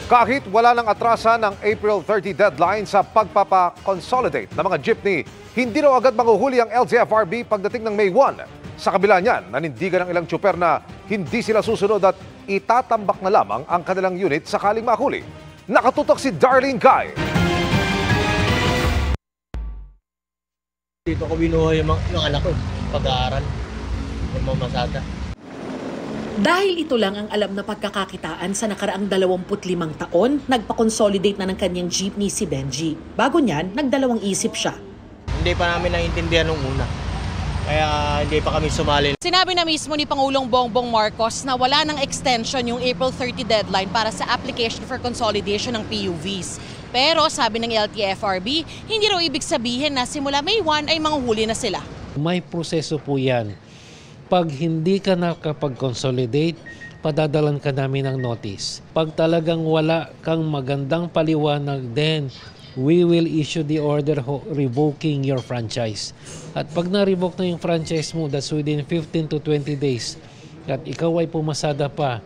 Kahit wala nang atrasan ng April 30 deadline sa pagpapakonsolidate ng mga jeepney, hindi raw agad manguhuli ang LTFRB pagdating ng May 1. Sa kabila niyan, nanindigan ng ilang tsuper na hindi sila susunod at itatambak na lamang ang kanilang unit sakaling mahuli. Nakatutok si Darlene Kai. Dito ko binuha yung anak ko, pag-aaral, yung mamasada. Dahil ito lang ang alam na pagkakakitaan sa nakaraang 25 taon, nagpa-consolidate na ng kanyang jeepney si Benji. Bago niyan, nagdalawang isip siya. Hindi pa namin naiintindihan nung una, kaya hindi pa kami sumali. Sinabi na mismo ni Pangulong Bongbong Marcos na wala ng extension yung April 30 deadline para sa application for consolidation ng PUVs. Pero sabi ng LTFRB, hindi raw ibig sabihin na simula May 1 ay manguhuli na sila. May proseso po yan. Pag hindi ka nakapag-consolidate, padadalan ka namin ng notice. Pag talagang wala kang magandang paliwanag, then we will issue the order revoking your franchise. At pag na-revoke na yung franchise mo, that's within 15 to 20 days, at ikaw ay pumasada pa,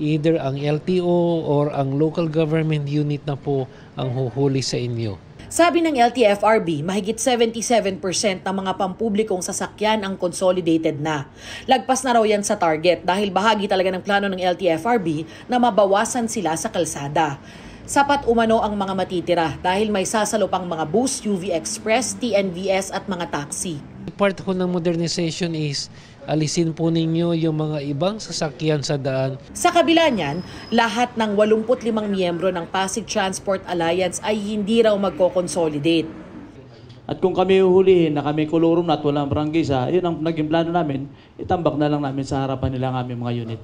either ang LTO or ang local government unit na po ang huhuli sa inyo. Sabi ng LTFRB, mahigit 77% ng mga pampublikong sasakyan ang consolidated na. Lagpas na raw yan sa target dahil bahagi talaga ng plano ng LTFRB na mabawasan sila sa kalsada. Sapat umano ang mga matitira dahil may sasalo pang mga bus, UV Express, TNVS at mga taxi. Part ko ng modernization is alisin po ninyo yung mga ibang sasakyan sa daan. Sa kabila niyan, lahat ng 85 miyembro ng Pasig Transport Alliance ay hindi raw magko-consolidate. At kung kami uhulihin na kami kolorum na at walang prangkisa, yun ang naging plano namin, itambak na lang namin sa harapan nila ng aming mga unit.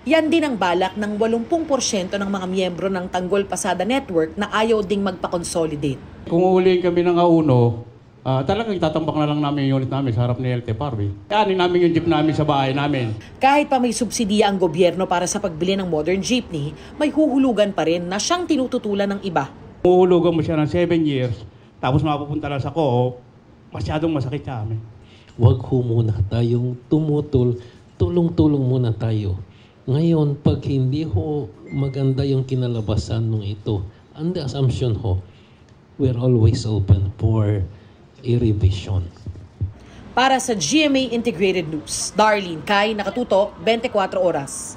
Yan din ang balak ng 80% ng mga miyembro ng Tanggol Pasada Network na ayaw ding magpa-consolidate. Kung uhulihin kami ng auno, talagang itatambak na lang namin yung unit namin sa harap ni LTFRB. Kaanin namin yung jeep namin sa bahay namin. Kahit pa may subsidiya ang gobyerno para sa pagbili ng modern jeepney, may huhulugan pa rin na siyang tinututulan ng iba. Uhulugan mo siya ng 7 years, tapos mapupunta lang sa co-op, masyadong masakit sa amin. Huwag ho muna tayong tumutol, tulong-tulong muna tayo. Ngayon, pag hindi ho maganda yung kinalabasan nung ito, and the assumption ho, we're always open for a revision. Para sa GMA Integrated News, Darlene Kai, nakatutok 24 oras.